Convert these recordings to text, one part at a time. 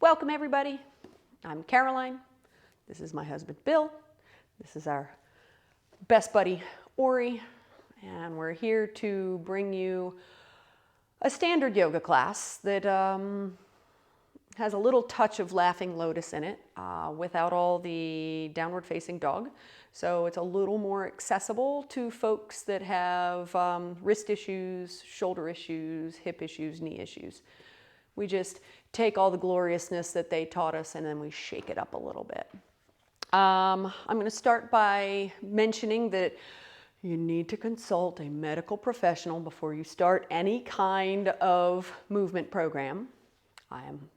Welcome everybody. I'm Caroline. This is my husband Bill. This is our best buddy Ori, and we're here to bring you a standard yoga class that has a little touch of laughing lotus in it without all the downward facing dog. So it's a little more accessible to folks that have wrist issues, shoulder issues, hip issues, knee issues. We just take all the gloriousness that they taught us and then we shake it up a little bit. I'm going to start by mentioning that you need to consult a medical professional before you start any kind of movement program. I am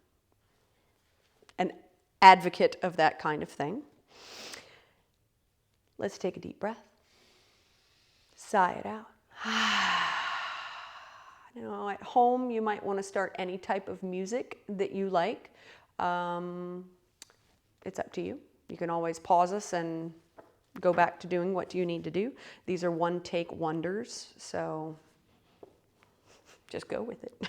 an advocate of that kind of thing. Let's take a deep breath. Sigh it out. You know, at home, you might want to start any type of music that you like. It's up to you. You can always pause us and go back to doing what you need to do. These are one-take wonders, so just go with it.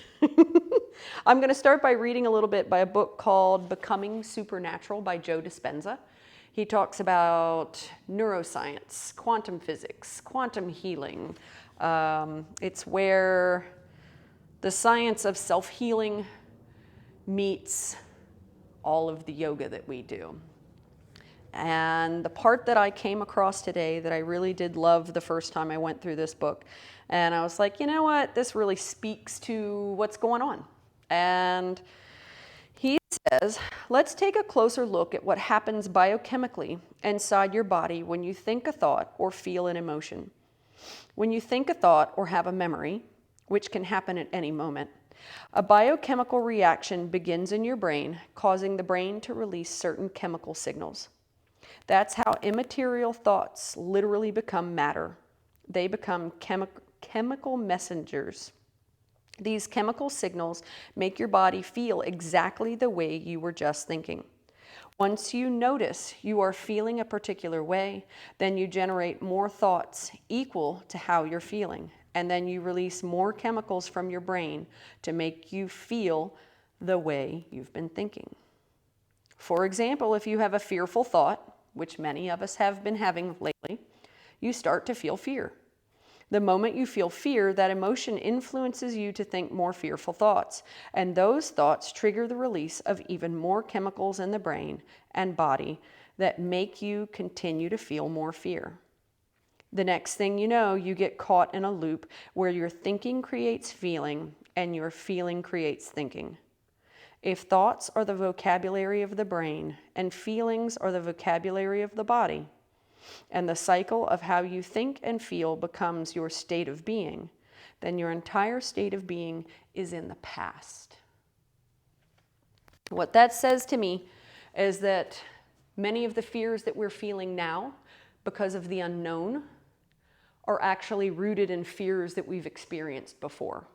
I'm going to start by reading a little bit by a book called Becoming Supernatural by Joe Dispenza. He talks about neuroscience, quantum physics, quantum healing. It's where the science of self-healing meets all of the yoga that we do. And the part that I came across today that I really did love the first time I went through this book, and I was like, you know what, this really speaks to what's going on. And he says, let's take a closer look at what happens biochemically inside your body when you think a thought or feel an emotion. When you think a thought or have a memory, which can happen at any moment, a biochemical reaction begins in your brain, causing the brain to release certain chemical signals. That's how immaterial thoughts literally become matter. They become chemical messengers. These chemical signals make your body feel exactly the way you were just thinking. Once you notice you are feeling a particular way, then you generate more thoughts equal to how you're feeling. And then you release more chemicals from your brain to make you feel the way you've been thinking. For example, if you have a fearful thought, which many of us have been having lately, you start to feel fear. The moment you feel fear, that emotion influences you to think more fearful thoughts, and those thoughts trigger the release of even more chemicals in the brain and body that make you continue to feel more fear. The next thing you know, you get caught in a loop where your thinking creates feeling and your feeling creates thinking. If thoughts are the vocabulary of the brain and feelings are the vocabulary of the body, and the cycle of how you think and feel becomes your state of being, then your entire state of being is in the past. What that says to me is that many of the fears that we're feeling now because of the unknown are actually rooted in fears that we've experienced before.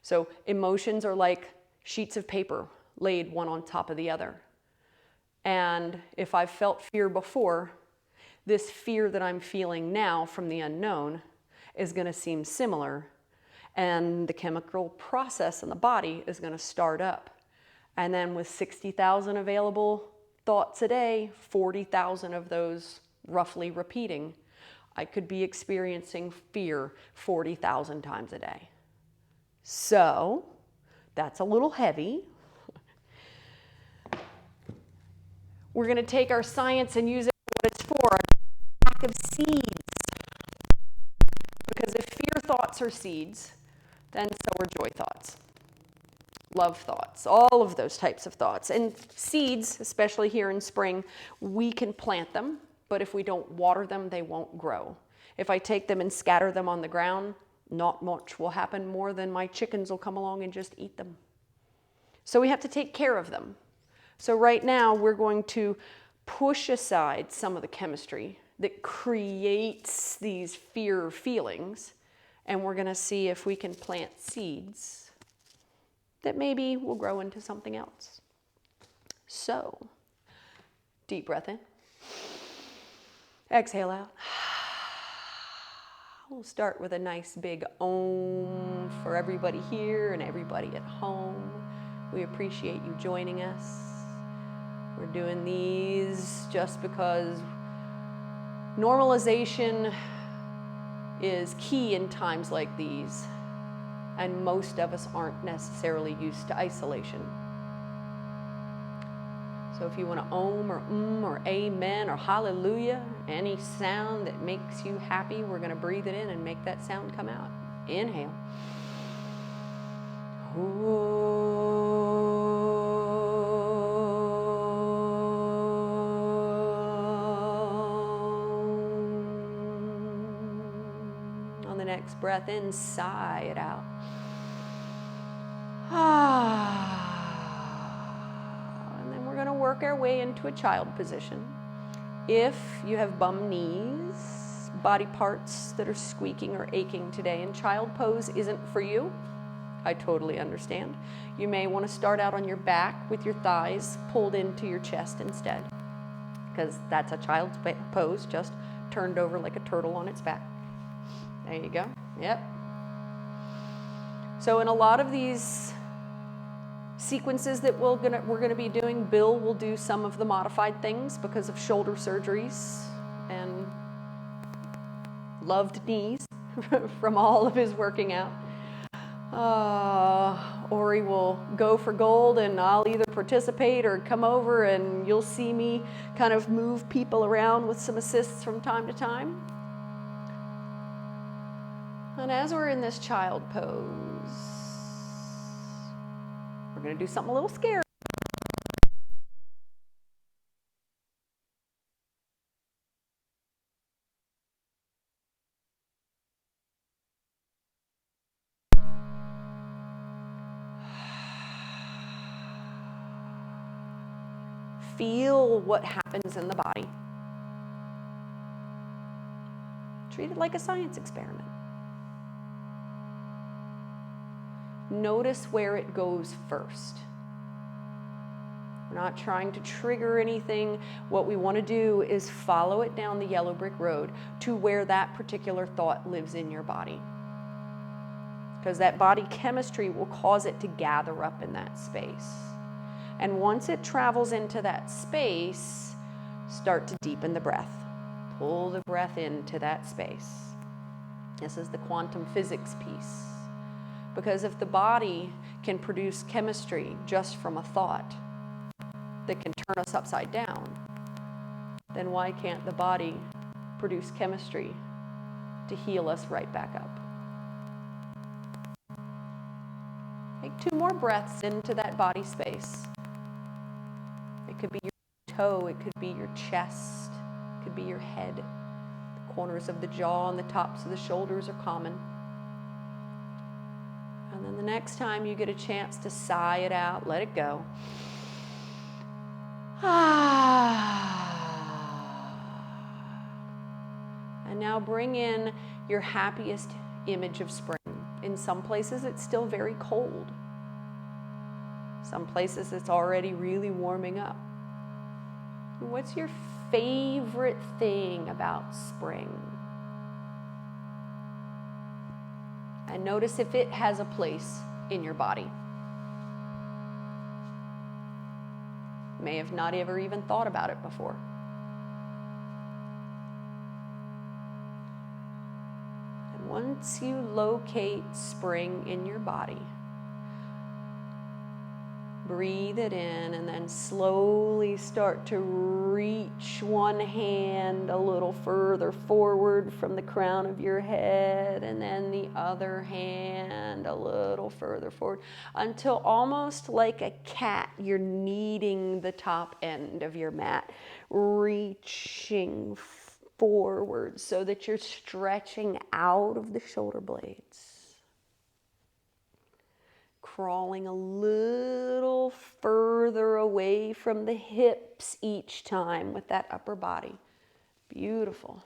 So emotions are like sheets of paper laid one on top of the other. And if I've felt fear before, this fear that I'm feeling now from the unknown is going to seem similar, and the chemical process in the body is going to start up. And then with 60,000 available thoughts a day, 40,000 of those roughly repeating, I could be experiencing fear 40,000 times a day. So that's a little heavy. We're going to take our science and use it for what it's for, a pack of seeds. Because if fear thoughts are seeds, then so are joy thoughts, love thoughts, all of those types of thoughts. And seeds, especially here in spring, we can plant them, but if we don't water them, they won't grow. If I take them and scatter them on the ground, not much will happen more than my chickens will come along and just eat them. So we have to take care of them. So right now we're going to push aside some of the chemistry that creates these fear feelings, and we're going to see if we can plant seeds that maybe will grow into something else. So, deep breath in. Exhale out. We'll start with a nice big Om for everybody here and everybody at home. We appreciate you joining us. We're doing these just because normalization is key in times like these, and most of us aren't necessarily used to isolation. So if you want to om or amen or hallelujah, any sound that makes you happy, we're going to breathe it in and make that sound come out. Inhale. On the next breath in, sigh it out. And then we're going to work our way into a child position. If you have bum knees, body parts that are squeaking or aching today, and child pose isn't for you, I totally understand. You may want to start out on your back with your thighs pulled into your chest instead, because that's a child's pose, just turned over like a turtle on its back. There you go. Yep. So in a lot of these sequences that we're gonna be doing, Bill will do some of the modified things because of shoulder surgeries and loved knees from all of his working out. Ori will go for gold, and I'll either participate or come over, and you'll see me kind of move people around with some assists from time to time. And as we're in this child pose, we're going to do something a little scary. Feel what happens in the body. Treat it like a science experiment. Notice where it goes first. We're not trying to trigger anything. What we want to do is follow it down the yellow brick road to where that particular thought lives in your body. Because that body chemistry will cause it to gather up in that space. And once it travels into that space, start to deepen the breath. Pull the breath into that space. This is the quantum physics piece. Because if the body can produce chemistry just from a thought that can turn us upside down, then why can't the body produce chemistry to heal us right back up? Take 2 more breaths into that body space. It could be your toe, it could be your chest, it could be your head. The corners of the jaw and the tops of the shoulders are common. And then the next time you get a chance to sigh it out, let it go. And now bring in your happiest image of spring. In some places it's still very cold. Some places it's already really warming up. What's your favorite thing about spring? And notice if it has a place in your body. May have not ever even thought about it before. And once you locate spring in your body, breathe it in and then slowly start to reach one hand a little further forward from the crown of your head, and then the other hand a little further forward until almost like a cat you're kneading the top end of your mat, reaching forward so that you're stretching out of the shoulder blades. Crawling a little further away from the hips each time with that upper body. Beautiful.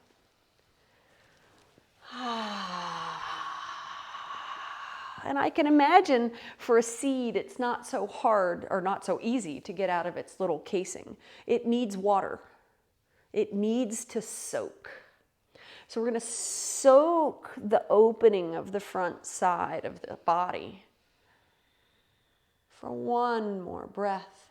And I can imagine for a seed, it's not so hard or not so easy to get out of its little casing. It needs water. It needs to soak. So we're going to soak the opening of the front side of the body for one more breath.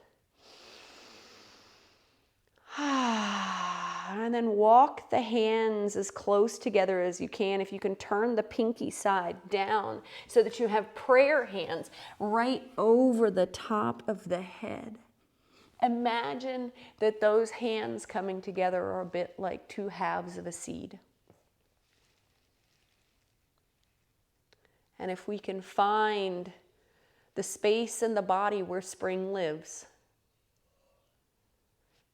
And then walk the hands as close together as you can. If you can turn the pinky side down so that you have prayer hands right over the top of the head. Imagine that those hands coming together are a bit like two halves of a seed. And if we can find the space in the body where spring lives,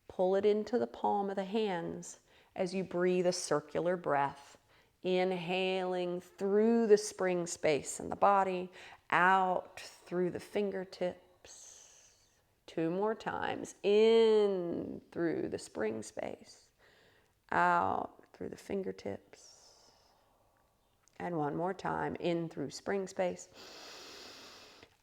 pull it into the palm of the hands as you breathe a circular breath, inhaling through the spring space in the body, out through the fingertips. 2 more times, in through the spring space, out through the fingertips. And 1 more time, in through spring space,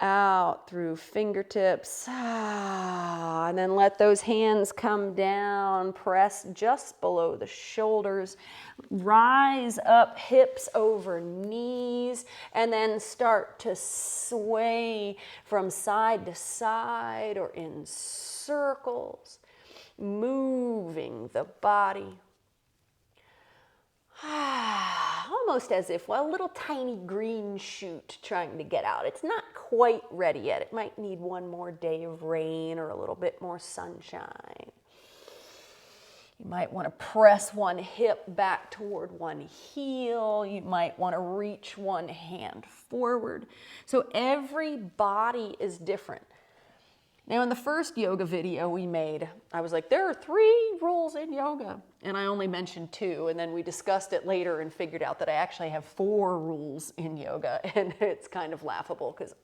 out through fingertips, and then let those hands come down, press just below the shoulders, rise up, hips over knees, and then start to sway from side to side or in circles, moving the body. Almost as if a little tiny green shoot trying to get out. It's not quite ready yet. It might need 1 more day of rain or a little bit more sunshine. You might want to press 1 hip back toward 1 heel. You might want to reach 1 hand forward. So every body is different. Now, in the first yoga video we made, I was like, there are 3 rules in yoga. And I only mentioned 2. And then we discussed it later and figured out that I actually have 4 rules in yoga. And it's kind of laughable because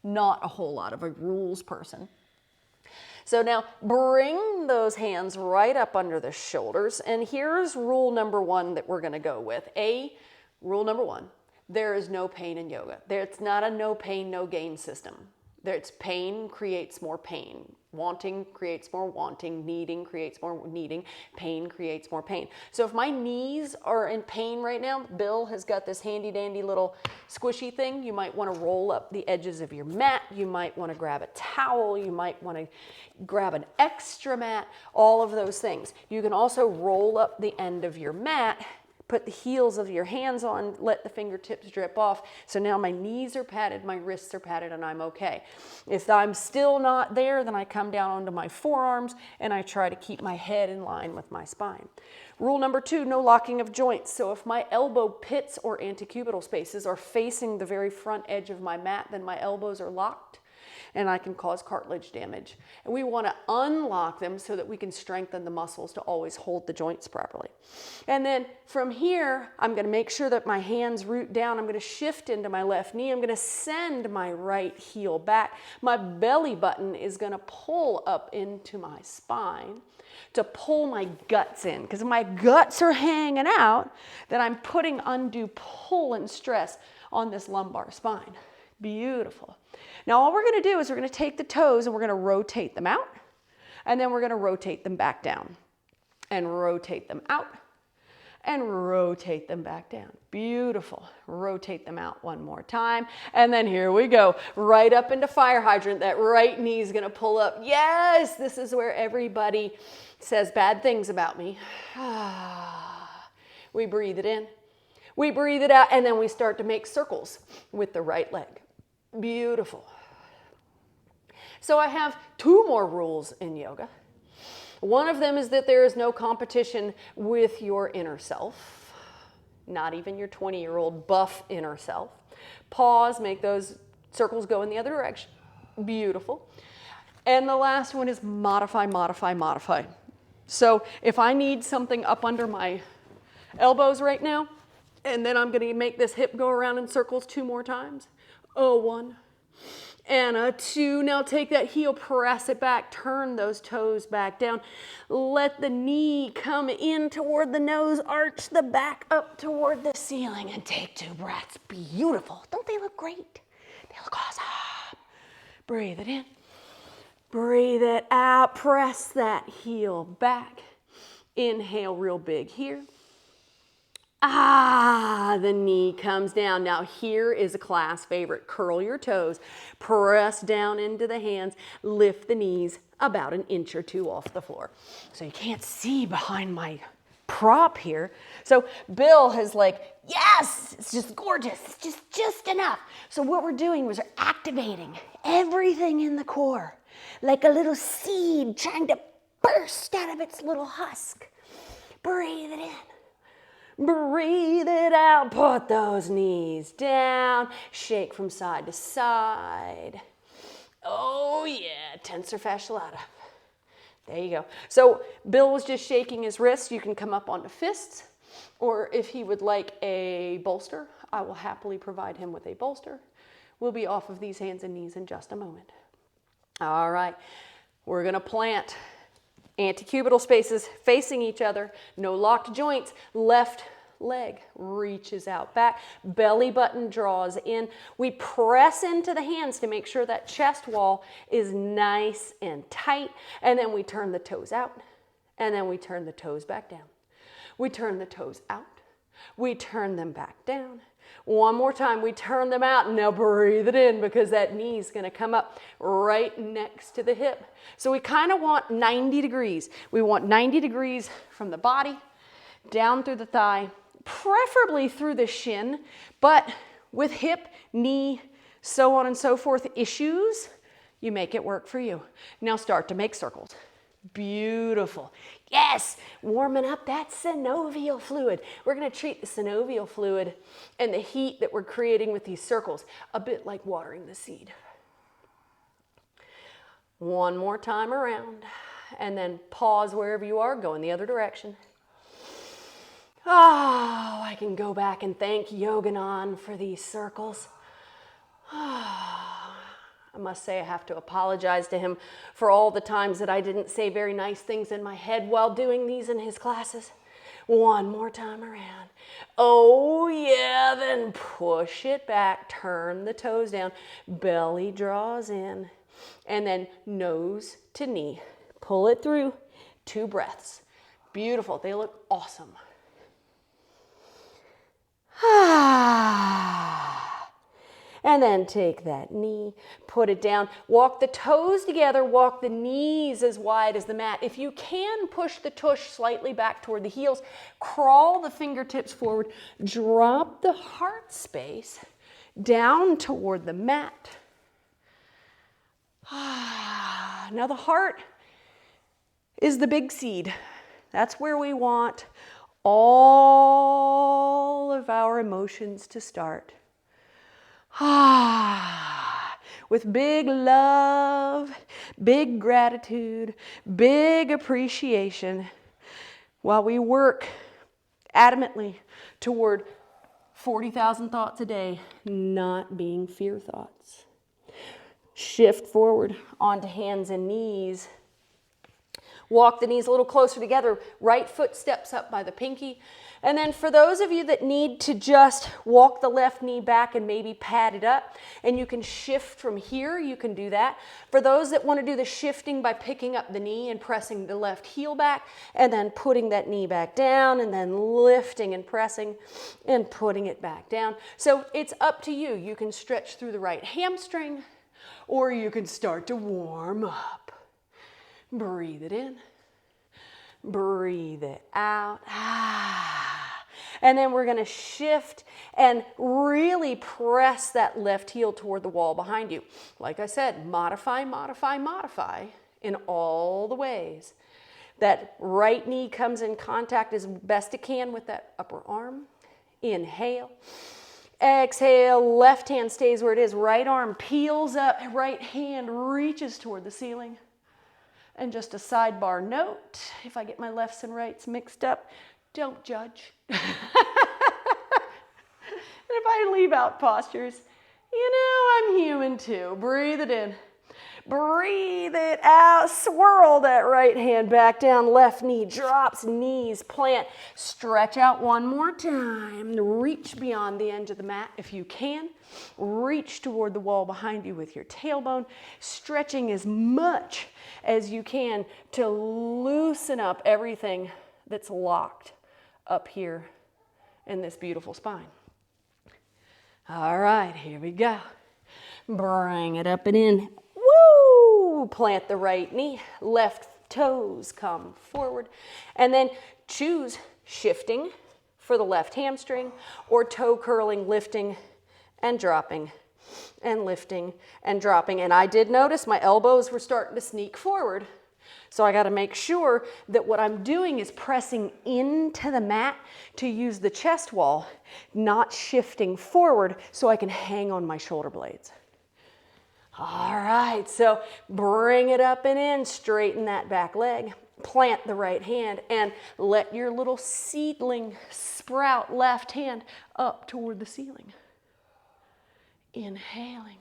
I'm not a whole lot of a rules person. So now bring those hands right up under the shoulders. And here's rule number 1 that we're going to go with. Rule number 1, there is no pain in yoga. It's not a no pain, no gain system. It's pain creates more pain. Wanting creates more wanting. Needing creates more needing. Pain creates more pain. So if my knees are in pain right now, Bill has got this handy dandy little squishy thing. You might want to roll up the edges of your mat. You might want to grab a towel. You might want to grab an extra mat. All of those things. You can also roll up the end of your mat. Put the heels of your hands on, let the fingertips drip off. So now my knees are padded, my wrists are padded, and I'm okay. If I'm still not there, then I come down onto my forearms and I try to keep my head in line with my spine. Rule number 2, no locking of joints. So if my elbow pits or antecubital spaces are facing the very front edge of my mat, then my elbows are locked and I can cause cartilage damage. And we want to unlock them so that we can strengthen the muscles to always hold the joints properly. And then from here, I'm going to make sure that my hands root down. I'm going to shift into my left knee. I'm going to send my right heel back. My belly button is going to pull up into my spine to pull my guts in. Because if my guts are hanging out, then I'm putting undue pull and stress on this lumbar spine. Beautiful. Now all we're going to do is we're going to take the toes and we're going to rotate them out, and then we're going to rotate them back down and rotate them out and rotate them back down. Beautiful. Rotate them out 1 more time, and then here we go, right up into fire hydrant. That right knee is going to pull up. Yes, this is where everybody says bad things about me. We breathe it in, we breathe it out, and then we start to make circles with the right leg. Beautiful. So I have 2 more rules in yoga. One of them is that there is no competition with your inner self, not even your 20-year-old buff inner self. Pause, make those circles go in the other direction. Beautiful. And the last one is modify, modify, modify. So if I need something up under my elbows right now, and then I'm going to make this hip go around in circles 2 more times. 1 and a 2. Now take that heel, press it back, turn those toes back down. Let the knee come in toward the nose, arch the back up toward the ceiling, and take 2 breaths. Beautiful. Don't they look great? They look awesome. Breathe it in. Breathe it out. Press that heel back. Inhale real big here. Ah, the knee comes down. Now here is a class favorite. Curl your toes, press down into the hands, lift the knees about an inch or two off the floor. So you can't see behind my prop here. So Bill has like, yes, it's just gorgeous. It's just enough. So what we're doing is we're activating everything in the core, like a little seed trying to burst out of its little husk. Breathe it in. Breathe it out, put those knees down, shake from side to side. Oh yeah, tensor fascia lata. There you go. So Bill was just shaking his wrists. You can come up onto fists, or if he would like a bolster, I will happily provide him with a bolster. We'll be off of these hands and knees in just a moment. All right, we're gonna plant. Antecubital spaces facing each other, no locked joints, left leg reaches out back, belly button draws in. We press into the hands to make sure that chest wall is nice and tight, and then we turn the toes out, and then we turn the toes back down. We turn the toes out, we turn them back down. One more time, we turn them out. Now breathe it in because that knee is going to come up right next to the hip. So we kind of want 90 degrees. We want 90 degrees from the body down through the thigh, preferably through the shin, but with hip, knee, so on and so forth issues, you make it work for you. Now start to make circles. Beautiful. Yes, warming up that synovial fluid. We're going to treat the synovial fluid and the heat that we're creating with these circles a bit like watering the seed. One more time around, and then pause wherever you are, go in the other direction. Oh, I can go back and thank Yoganan for these circles. I must say I have to apologize to him for all the times that I didn't say very nice things in my head while doing these in his classes. One more time around. Oh yeah, then push it back, turn the toes down, belly draws in, and then nose to knee. Pull it through, 2 breaths. Beautiful, they look awesome. And then take that knee, put it down, walk the toes together, walk the knees as wide as the mat. If you can, push the tush slightly back toward the heels, crawl the fingertips forward, drop the heart space down toward the mat. Now the heart is the big seed. That's where we want all of our emotions to start. With big love, big gratitude, big appreciation, while we work adamantly toward 40,000 thoughts a day not being fear thoughts. Shift forward onto hands and knees. Walk the knees a little closer together. Right foot steps up by the pinky. And then for those of you that need to just walk the left knee back and maybe pad it up, and you can shift from here, you can do that. For those that want to do the shifting by picking up the knee and pressing the left heel back, and then putting that knee back down, and then lifting and pressing and putting it back down. So it's up to you. You can stretch through the right hamstring, or you can start to warm up. Breathe it in. Breathe it out. And then we're going to shift and really press that left heel toward the wall behind you. Like I said, modify, modify, modify in all the ways. That right knee comes in contact as best it can with that upper arm. Inhale. Exhale, left hand stays where it is. Right arm peels up, right hand reaches toward the ceiling. And just a sidebar note, if I get my lefts and rights mixed up, don't judge. And if I leave out postures, you know I'm human too. Breathe it in. Breathe it out. Swirl that right hand back down. Left knee drops, knees plant. Stretch out one more time. Reach beyond the edge of the mat if you can. Reach toward the wall behind you with your tailbone. Stretching as much as you can to loosen up everything that's locked up here in this beautiful spine. All right, here we go. Bring it up and in. Woo! Plant the right knee, left toes come forward, and then choose shifting for the left hamstring or toe curling, lifting and dropping and lifting and dropping. And I did notice my elbows were starting to sneak forward. So I got to make sure that what I'm doing is pressing into the mat to use the chest wall, not shifting forward so I can hang on my shoulder blades. All right, so bring it up and in, straighten that back leg, plant the right hand, and let your little seedling sprout left hand up toward the ceiling. Inhaling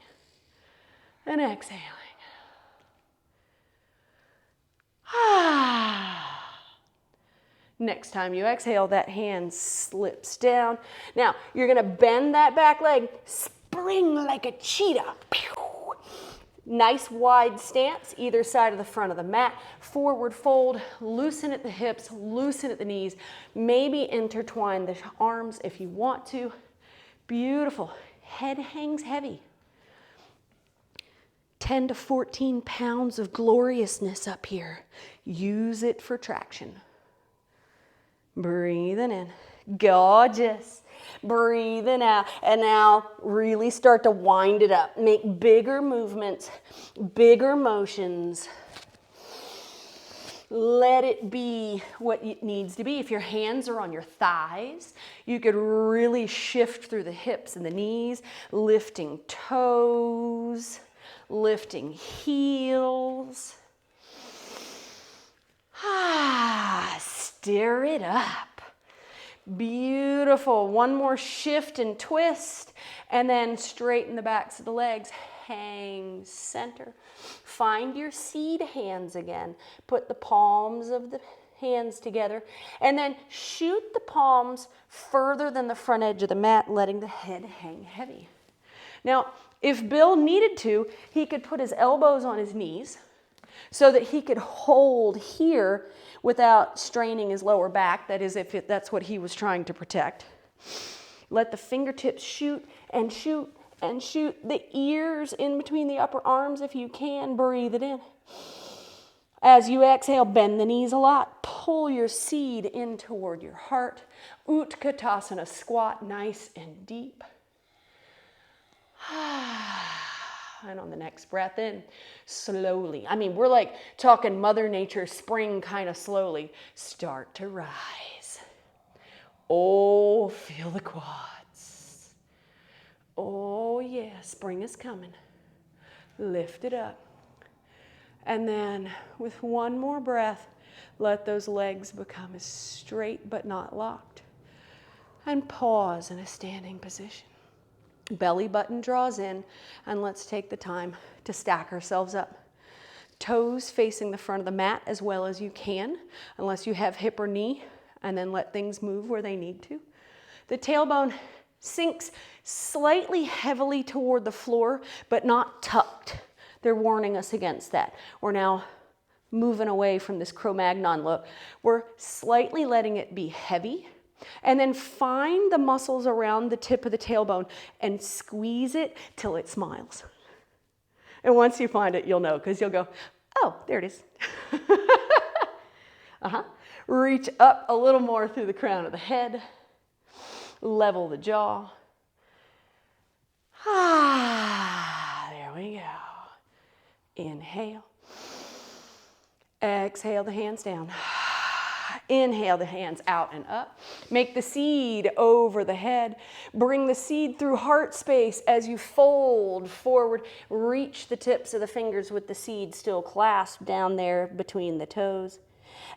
and exhaling. Next time you exhale, that hand slips down. Now, you're going to bend that back leg, spring like a cheetah. Nice wide stance, either side of the front of the mat. Forward fold, loosen at the hips, loosen at the knees. Maybe intertwine the arms if you want to. Beautiful. Head hangs heavy. 10 to 14 pounds of gloriousness up here. Use it for traction. Breathing in. Gorgeous. Breathing out. And now really start to wind it up. Make bigger movements, bigger motions. Let it be what it needs to be. If your hands are on your thighs, you could really shift through the hips and the knees, lifting toes, lifting heels. Stir it up. Beautiful. One more shift and twist, and then straighten the backs of the legs. Hang center. Find your seed hands again. Put the palms of the hands together, and then shoot the palms further than the front edge of the mat, letting the head hang heavy. Now, if Bill needed to, he could put his elbows on his knees so that he could hold here without straining his lower back. That is, if that's what he was trying to protect. Let the fingertips shoot and shoot and shoot. The ears in between the upper arms if you can. Breathe it in. As you exhale, bend the knees a lot. Pull your seed in toward your heart. Utkatasana, squat nice and deep. And on the next breath in, slowly. I mean, we're like talking Mother Nature spring kind of slowly. Start to rise. Oh, feel the quads. Oh, yeah, spring is coming. Lift it up. And then with one more breath, let those legs become as straight but not locked. And pause in a standing position. Belly button draws in, and let's take the time to stack ourselves up. Toes facing the front of the mat as well as you can, unless you have hip or knee, and then let things move where they need to. The tailbone sinks slightly heavily toward the floor, but not tucked. They're warning us against that. We're now moving away from this Cro-Magnon look. We're slightly letting it be heavy. And then find the muscles around the tip of the tailbone and squeeze it till it smiles. And once you find it, you'll know, because you'll go, oh, there it is. Reach up a little more through the crown of the head. Level the jaw. There we go. Inhale. Exhale the hands down. Inhale the hands out and up. Make the seed over the head. Bring the seed through heart space as you fold forward. Reach the tips of the fingers with the seed still clasped down there between the toes.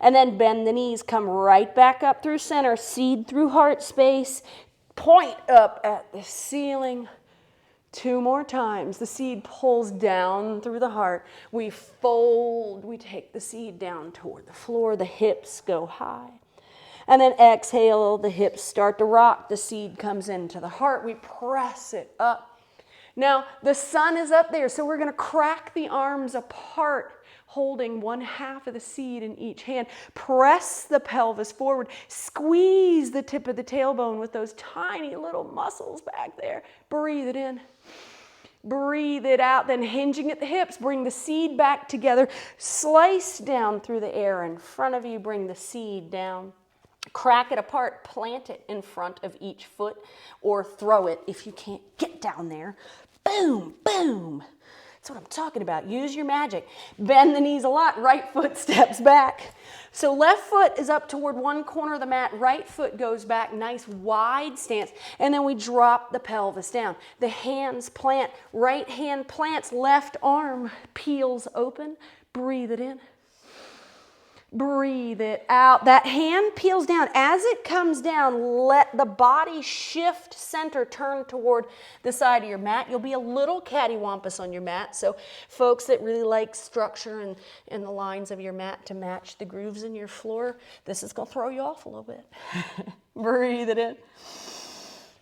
And then bend the knees. Come right back up through center. Seed through heart space. Point up at the ceiling. 2 more times. The seed pulls down through the heart. We fold. We take the seed down toward the floor. The hips go high. And then exhale. The hips start to rock. The seed comes into the heart. We press it up. Now, the sun is up there, so we're going to crack the arms apart, holding one half of the seed in each hand. Press the pelvis forward. Squeeze the tip of the tailbone with those tiny little muscles back there. Breathe it in. Breathe it out. Then hinging at the hips, bring the seed back together. Slice down through the air in front of you. Bring the seed down. Crack it apart, plant it in front of each foot, or throw it if you can't get down there. Boom, boom. That's what I'm talking about. Use your magic. Bend the knees a lot. Right foot steps back. So left foot is up toward one corner of the mat. Right foot goes back. Nice wide stance. And then we drop the pelvis down. The hands plant. Right hand plants. Left arm peels open. Breathe it in. Breathe it out. That hand peels down. As it comes down, let the body shift center, turn toward the side of your mat. You'll be a little cattywampus on your mat. So folks that really like structure and the lines of your mat to match the grooves in your floor, this is going to throw you off a little bit. Breathe it in.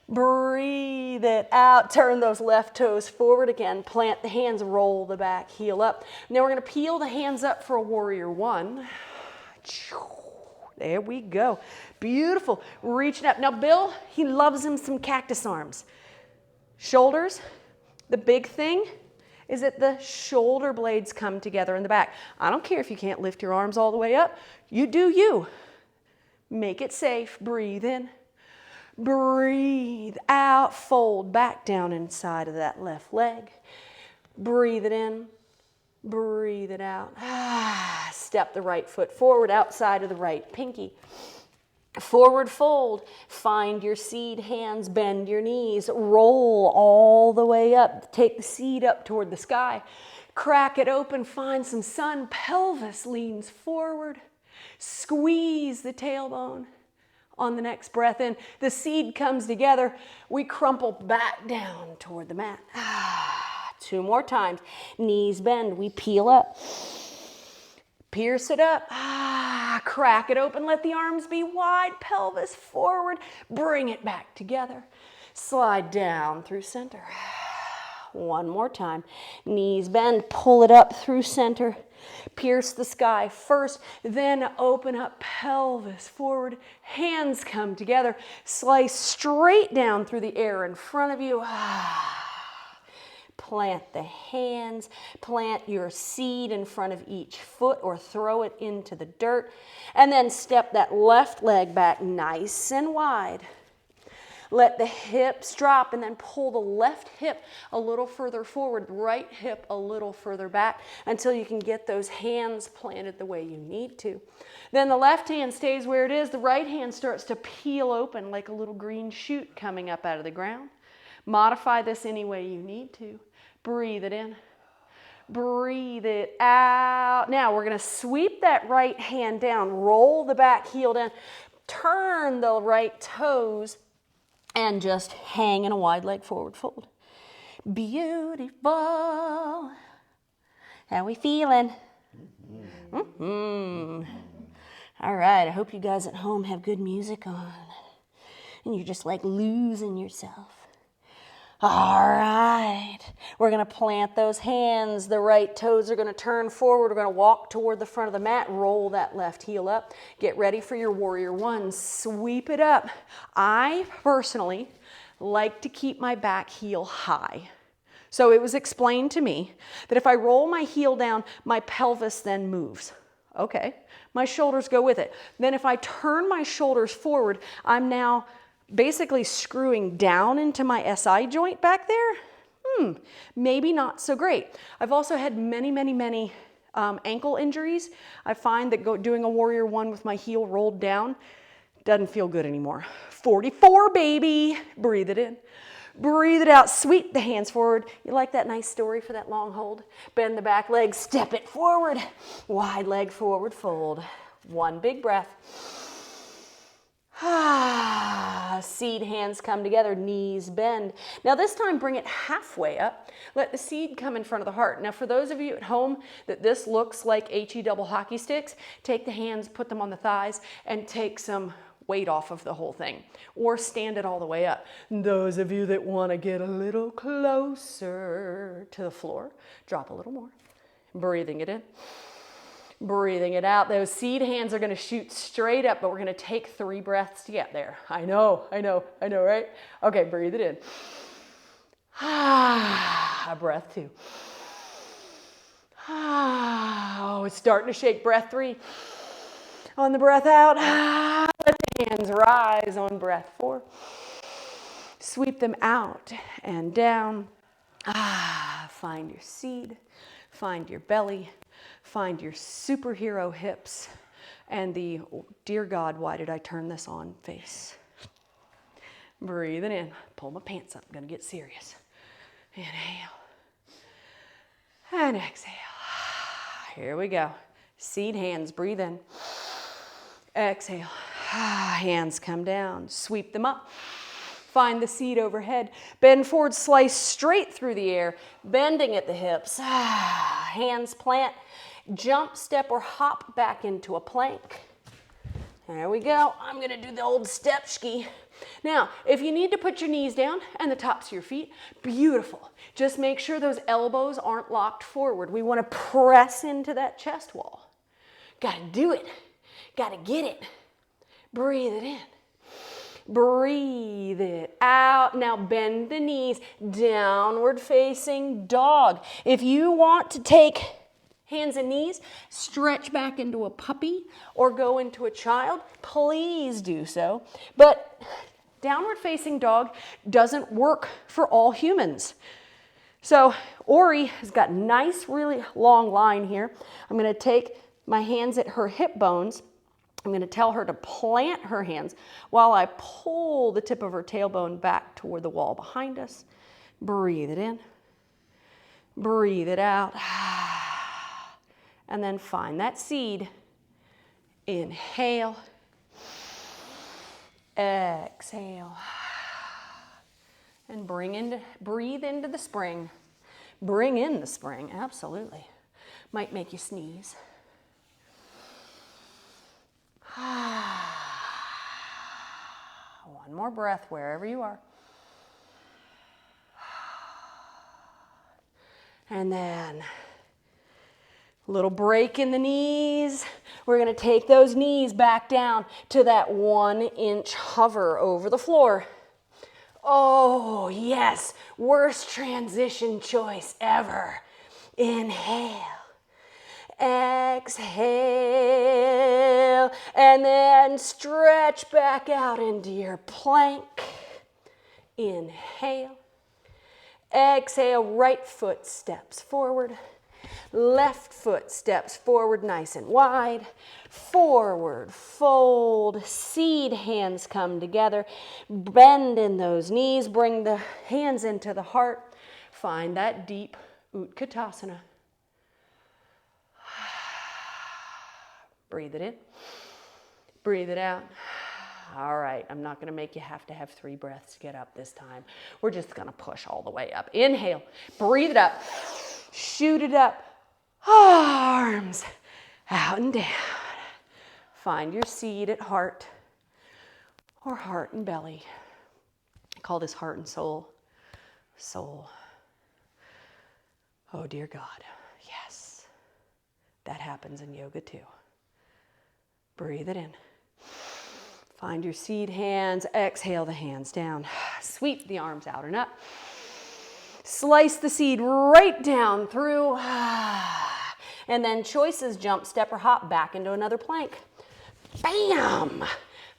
Breathe it out. Turn those left toes forward again. Plant the hands, roll the back heel up. Now we're going to peel the hands up for a warrior one. There we go. Beautiful. Reaching up. Now Bill, he loves him some cactus arms. Shoulders, the big thing is that the shoulder blades come together in the back. I don't care if you can't lift your arms all the way up. You do you. Make it safe. Breathe in. Breathe out. Fold back down inside of that left leg. Breathe it in. Breathe it out. Step the right foot forward outside of the right pinky. Forward fold. Find your seed hands. Bend your knees. Roll all the way up. Take the seed up toward the sky. Crack it open. Find some sun. Pelvis leans forward. Squeeze the tailbone. On the next breath in, the seed comes together. We crumple back down toward the mat. 2 more times. Knees bend. We peel up. Pierce it up. Crack it open. Let the arms be wide. Pelvis forward. Bring it back together. Slide down through center. 1 more time. Knees bend. Pull it up through center. Pierce the sky first, then open up, pelvis forward, hands come together, slice straight down through the air in front of you. Plant the hands, plant your seed in front of each foot or throw it into the dirt, and then step that left leg back nice and wide. Let the hips drop and then pull the left hip a little further forward, right hip a little further back until you can get those hands planted the way you need to. Then the left hand stays where it is. The right hand starts to peel open like a little green shoot coming up out of the ground. Modify this any way you need to. Breathe it in. Breathe it out. Now we're going to sweep that right hand down, roll the back heel down, turn the right toes, and just hang in a wide leg forward fold. Beautiful. How we feeling? Mm-hmm. All right, I hope you guys at home have good music on. And you're just like losing yourself. All right, we're going to plant those hands. The right toes are going to turn forward. We're going to walk toward the front of the mat. Roll that left heel up. Get ready for your warrior one. Sweep it up. I personally like to keep my back heel high. So it was explained to me that if I roll my heel down, my pelvis then moves. Okay, my shoulders go with it. Then if I turn my shoulders forward, I'm now basically screwing down into my SI joint back there. Maybe not so great. I've also had many ankle injuries. I find that doing a warrior one with my heel rolled down doesn't feel good anymore. 44, baby. Breathe it in. Breathe it out. Sweep the hands forward. You like that nice story for that long hold? Bend the back leg. Step it forward. Wide leg forward fold. 1 big breath. Seed hands come together, knees bend. Now this time bring it halfway up. Let the seed come in front of the heart. Now for those of you at home that this looks like HE double hockey sticks, take the hands, put them on the thighs, and take some weight off of the whole thing, or stand it all the way up. Those of you that want to get a little closer to the floor, drop a little more, breathing it in, breathing it out. Those seed hands are going to shoot straight up, but we're going to take 3 breaths to get there. I know, right? Okay, breathe it in. A breath 2. Oh, it's starting to shake. Breath 3. On the breath out, let the hands rise on breath 4. Sweep them out and down. Find your seed, find your belly, find your superhero hips, and the, oh, dear God, why did I turn this on face? Breathe it in. Pull my pants up. I'm going to get serious. Inhale and exhale. Here we go. Seed hands, breathe in. Exhale. Hands come down. Sweep them up. Find the seed overhead. Bend forward, slice straight through the air, bending at the hips. Hands plant. Jump, step, or hop back into a plank. There we go. I'm going to do the old step ski. Now, if you need to put your knees down and the tops of your feet, beautiful. Just make sure those elbows aren't locked forward. We want to press into that chest wall. Got to do it. Got to get it. Breathe it in. Breathe it out. Now bend the knees, downward facing dog. If you want to take hands and knees, stretch back into a puppy or go into a child, please do so. But downward facing dog doesn't work for all humans. So Ori has got a nice, really long line here. I'm going to take my hands at her hip bones. I'm going to tell her to plant her hands while I pull the tip of her tailbone back toward the wall behind us. Breathe it in. Breathe it out. And then find that seed. Inhale. Exhale. And breathe into the spring. Bring in the spring, absolutely. Might make you sneeze. One more breath wherever you are. And then a little break in the knees. We're going to take those knees back down to that 1-inch hover over the floor. Oh, yes. Worst transition choice ever. Inhale. Exhale. And then stretch back out into your plank. Inhale. Exhale. Right foot steps forward. Left foot steps forward nice and wide. Forward, fold, seed hands come together. Bend in those knees. Bring the hands into the heart. Find that deep Utkatasana. Breathe it in. Breathe it out. All right, I'm not going to make you have to have 3 breaths to get up this time. We're just going to push all the way up. Inhale. Breathe it up. Shoot it up. Arms out and down. Find your seed at heart or heart and belly. I call this heart and soul. Soul. Oh, dear God. Yes. That happens in yoga too. Breathe it in. Find your seed hands. Exhale the hands down. Sweep the arms out and up. Slice the seed right down through. And then choices, jump, step, or hop back into another plank. Bam!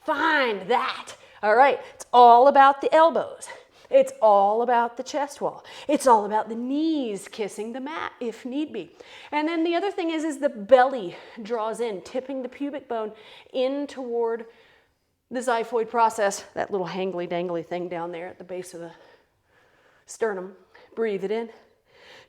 Find that. All right, it's all about the elbows. It's all about the chest wall. It's all about the knees kissing the mat if need be. And then the other thing is the belly draws in, tipping the pubic bone in toward the xiphoid process, that little hangly dangly thing down there at the base of the sternum. Breathe it in.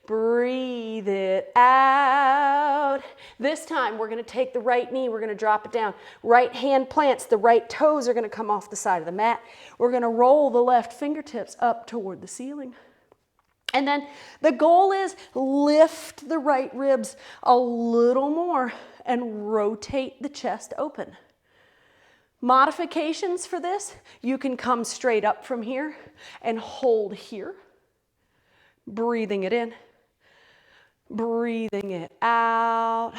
Breathe it out. This time we're going to take the right knee, we're going to drop it down. Right hand plants, the right toes are going to come off the side of the mat. We're going to roll the left fingertips up toward the ceiling. And then the goal is lift the right ribs a little more and rotate the chest open. Modifications for this, you can come straight up from here and hold here, breathing it in, breathing it out.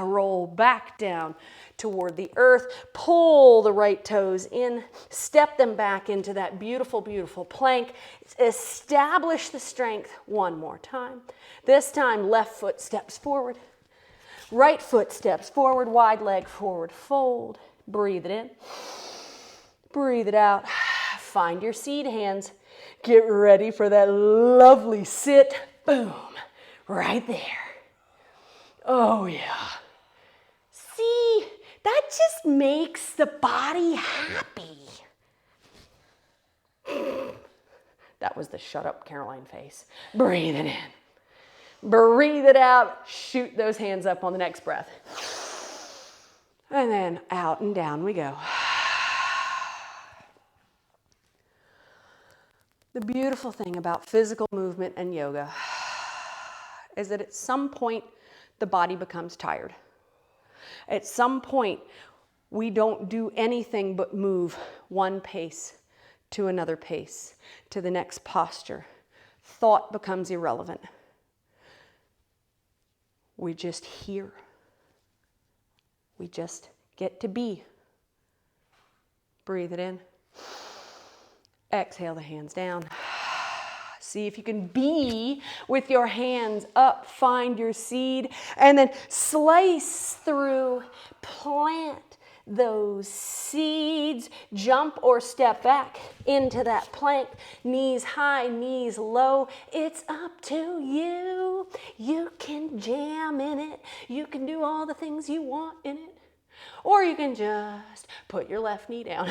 Roll back down toward the earth. Pull the right toes in. Step them back into that beautiful, beautiful plank. Establish the strength one more time. This time, left foot steps forward. Right foot steps forward. Wide leg forward fold. Breathe it in. Breathe it out. Find your seed hands. Get ready for that lovely sit. Boom. Right there. Oh, yeah. See, that just makes the body happy. That was the shut up Caroline face. Breathe it in. Breathe it out. Shoot those hands up on the next breath. And then out and down we go. The beautiful thing about physical movement and yoga is that at some point the body becomes tired. At some point we don't do anything but move one pace to another pace, to the next posture. Thought becomes irrelevant. We're just here. We just get to be. Breathe it in. Exhale the hands down. See if you can be with your hands up. Find your seed and then slice through. Plant those seeds. Jump or step back into that plank. Knees high, knees low. It's up to you. You can jam in it. You can do all the things you want in it. Or you can just put your left knee down,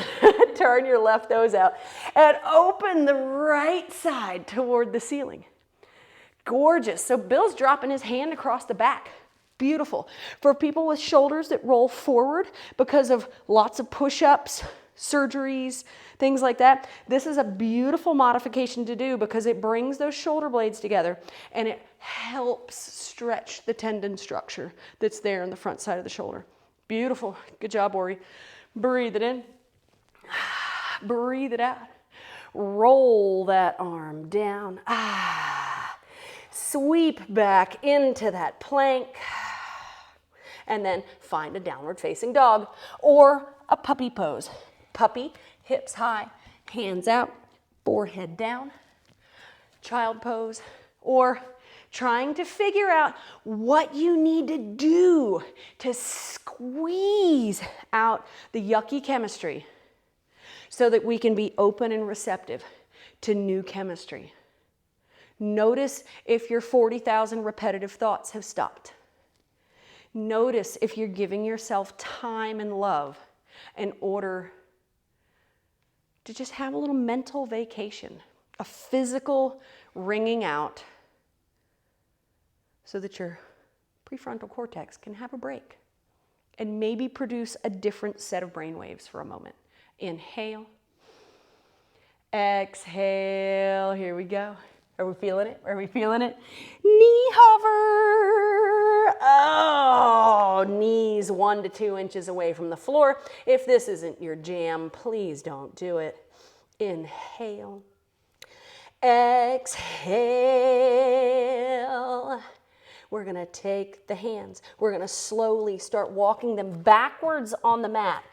turn your left toes out, and open the right side toward the ceiling. Gorgeous. So Bill's dropping his hand across the back. Beautiful. For people with shoulders that roll forward because of lots of push-ups, surgeries, things like that, this is a beautiful modification to do because it brings those shoulder blades together and it helps stretch the tendon structure that's there in the front side of the shoulder. Beautiful. Good job, Ori. Breathe it in. Breathe it out. Roll that arm down. Sweep back into that plank. And then find a downward facing dog or a puppy pose. Puppy, hips high, hands out, forehead down. Child pose. Or trying to figure out what you need to do to squeeze out the yucky chemistry so that we can be open and receptive to new chemistry. Notice if your 40,000 repetitive thoughts have stopped. Notice if you're giving yourself time and love in order to just have a little mental vacation, a physical wringing out, so that your prefrontal cortex can have a break and maybe produce a different set of brain waves for a moment. Inhale. Exhale. Here we go. Are we feeling it? Are we feeling it? Knee hover. Oh, knees 1 to 2 inches away from the floor. If this isn't your jam, please don't do it. Inhale. Exhale. We're going to take the hands. We're going to slowly start walking them backwards on the mat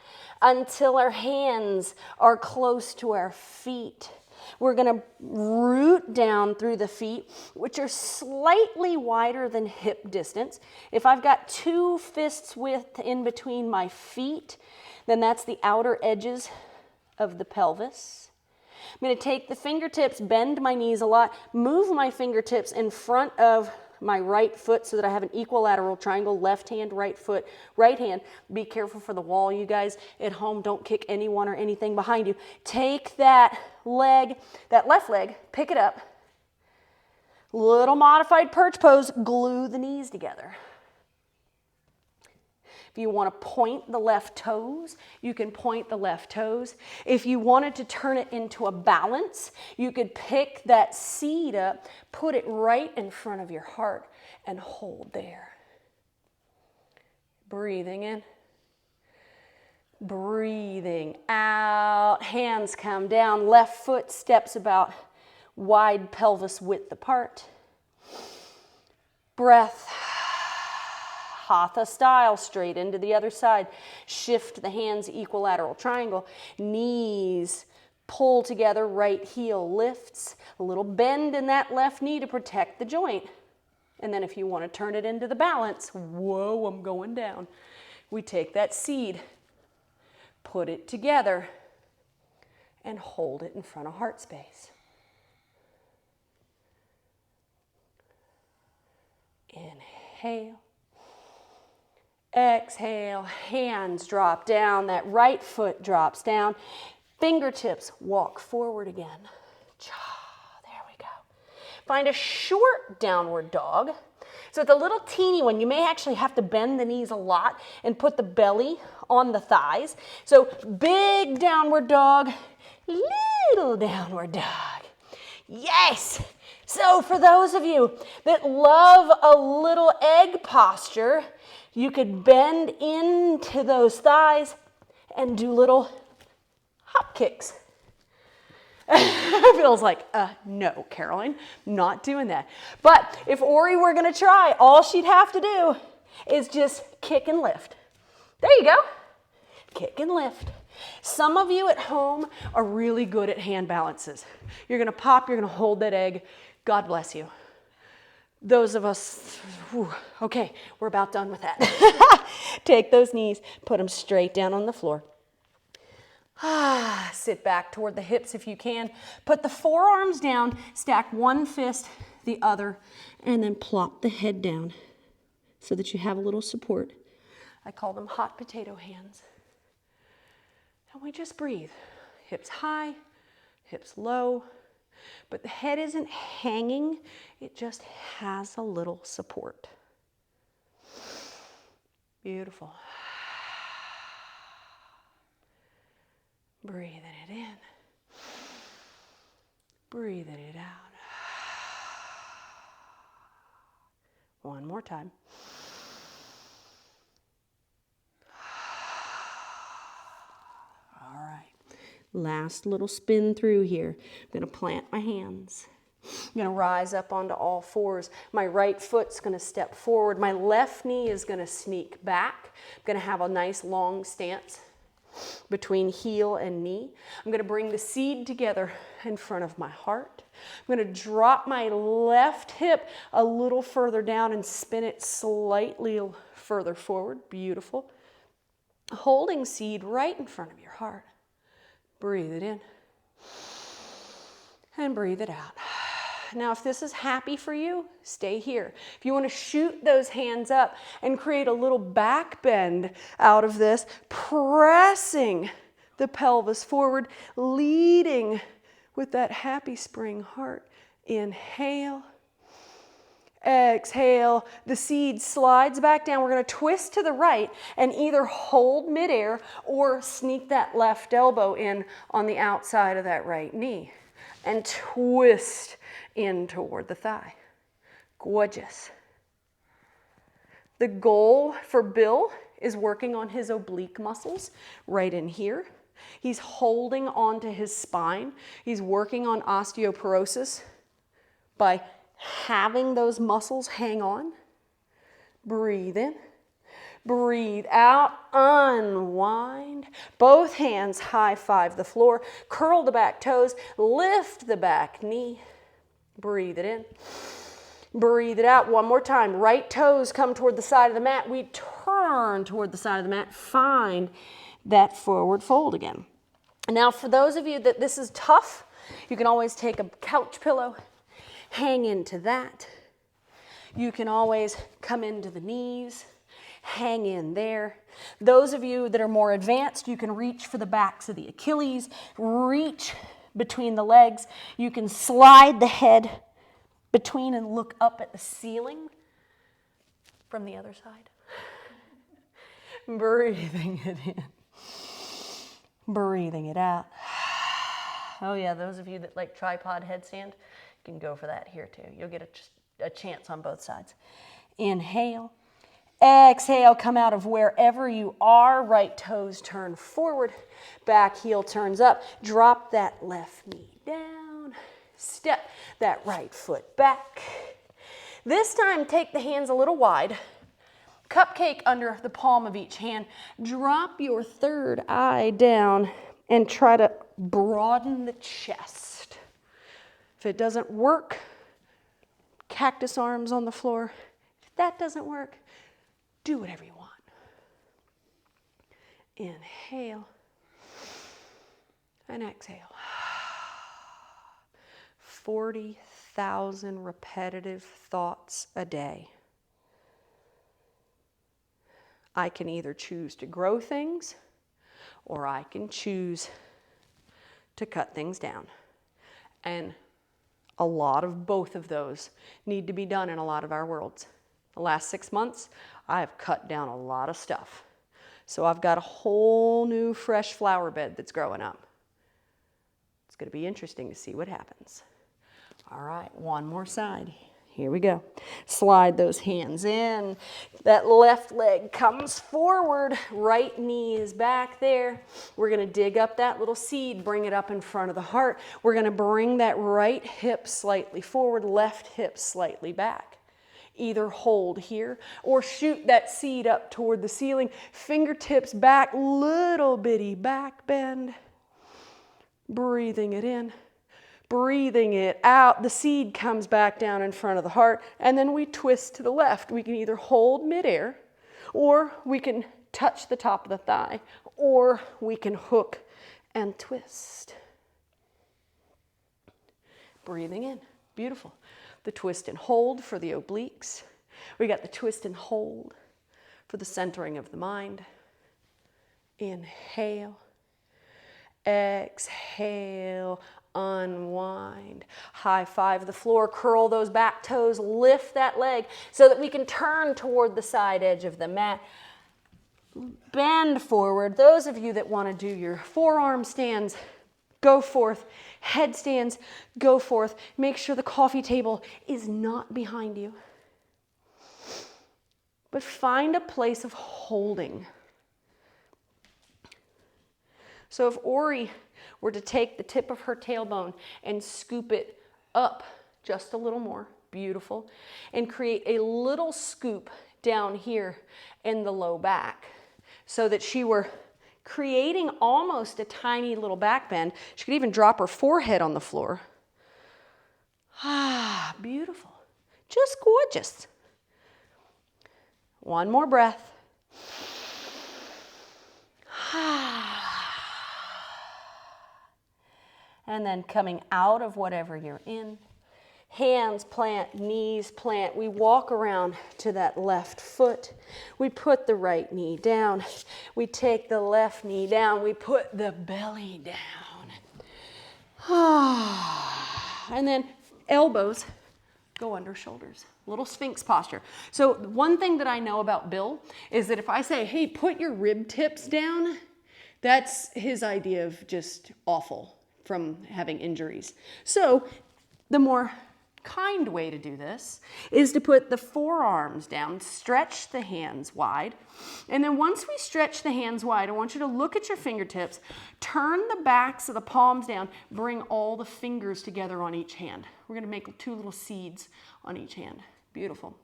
until our hands are close to our feet. We're going to root down through the feet, which are slightly wider than hip distance. If I've got 2 fists width in between my feet, then that's the outer edges of the pelvis. I'm going to take the fingertips, bend my knees a lot, move my fingertips in front of my right foot so that I have an equilateral triangle, left hand, right foot, right hand. Be careful for the wall, you guys. At home, don't kick anyone or anything behind you. Take that leg, that left leg, pick it up. Little modified perch pose, glue the knees together. If you want to point the left toes, you can point the left toes. If you wanted to turn it into a balance, you could pick that seed up, put it right in front of your heart, and hold there. Breathing in. Breathing out, hands come down, left foot steps about wide pelvis width apart. Breath, hatha style, straight into the other side. Shift the hands, equilateral triangle. Knees pull together, right heel lifts. A little bend in that left knee to protect the joint. And then if you want to turn it into the balance, whoa, I'm going down. We take that seed, put it together, and hold it in front of heart space. Inhale. Exhale, hands drop down, that right foot drops down. Fingertips walk forward again. There we go. Find a short downward dog. So it's a little teeny one. You may actually have to bend the knees a lot and put the belly on the thighs. So big downward dog, little downward dog. Yes! So for those of you that love a little egg posture, you could bend into those thighs and do little hop kicks. Feels like, no, Caroline, not doing that. But if Ori were going to try, all she'd have to do is just kick and lift. There you go. Kick and lift. Some of you at home are really good at hand balances. You're going to pop, you're going to hold that egg. God bless you. Those of us, whew, okay, we're about done with that. Take those knees, put them straight down on the floor. Sit back toward the hips if you can. Put the forearms down, stack one fist, the other, and then plop the head down so that you have a little support. I call them hot potato hands. And we just breathe. Hips high, hips low, but the head isn't hanging, it just has a little support. Beautiful. Breathing it in, breathing it out. One more time. All right. Last little spin through here. I'm going to plant my hands. I'm going to rise up onto all fours. My right foot's going to step forward. My left knee is going to sneak back. I'm going to have a nice long stance between heel and knee. I'm going to bring the seed together in front of my heart. I'm going to drop my left hip a little further down and spin it slightly further forward. Beautiful. Holding seed right in front of your heart. Breathe it in and breathe it out. Now, if this is happy for you, stay here. If you want to shoot those hands up and create a little back bend out of this, pressing the pelvis forward, leading with that happy spring heart. Inhale. Exhale. The seed slides back down. We're going to twist to the right and either hold midair or sneak that left elbow in on the outside of that right knee and twist in toward the thigh. Gorgeous. The goal for Bill is working on his oblique muscles right in here. He's holding onto his spine. He's working on osteoporosis by having those muscles hang on. Breathe in. Breathe out. Unwind. Both hands high five the floor. Curl the back toes. Lift the back knee. Breathe it in. Breathe it out. One more time. Right toes come toward the side of the mat. We turn toward the side of the mat. Find that forward fold again. Now, for those of you that this is tough, you can always take a couch pillow, hang into that. You can always come into the knees, hang in there. Those of you that are more advanced, you can reach for the backs of the Achilles, reach between the legs. You can slide the head between and look up at the ceiling from the other side. Breathing it in. Breathing it out. Oh yeah, those of you that like tripod headstand, you can go for that here too. You'll get a chance on both sides. Inhale. Exhale, come out of wherever you are. Right toes turn forward. Back heel turns up. Drop that left knee down. Step that right foot back. This time, take the hands a little wide. Cupcake under the palm of each hand. Drop your third eye down and try to broaden the chest. If it doesn't work, cactus arms on the floor. If that doesn't work, do whatever you want. Inhale and exhale. 40,000 repetitive thoughts a day. I can either choose to grow things or I can choose to cut things down. And a lot of both of those need to be done in a lot of our worlds. The last 6 months, I have cut down a lot of stuff. So I've got a whole new fresh flower bed that's growing up. It's going to be interesting to see what happens. All right, one more side. Here we go. Slide those hands in. That left leg comes forward. Right knee is back there. We're going to dig up that little seed, bring it up in front of the heart. We're going to bring that right hip slightly forward, left hip slightly back. Either hold here or shoot that seed up toward the ceiling. Fingertips back, little bitty back bend. Breathing it in. Breathing it out, the seed comes back down in front of the heart, and then we twist to the left. We can either hold midair, or we can touch the top of the thigh, or we can hook and twist. Breathing in, beautiful. The twist and hold for the obliques. We got the twist and hold for the centering of the mind. Inhale, exhale. Unwind. High five the floor, curl those back toes, lift that leg so that we can turn toward the side edge of the mat. Bend forward. Those of you that want to do your forearm stands, go forth. Headstands, go forth. Make sure the coffee table is not behind you. But find a place of holding. So if Ori were to take the tip of her tailbone and scoop it up just a little more, beautiful, and create a little scoop down here in the low back so that she were creating almost a tiny little back bend. She could even drop her forehead on the floor. Ah, beautiful. Just gorgeous. One more breath. And then coming out of whatever you're in, hands plant, knees plant. We walk around to that left foot. We put the right knee down. We take the left knee down. We put the belly down. And then elbows go under shoulders. Little Sphinx posture. So one thing that I know about Bill is that if I say, hey, put your rib tips down, that's his idea of just awful from having injuries. So the more kind way to do this is to put the forearms down, stretch the hands wide, and then once we stretch the hands wide, I want you to look at your fingertips, turn the backs of the palms down, bring all the fingers together on each hand. We're going to make 2 little seeds on each hand. Beautiful.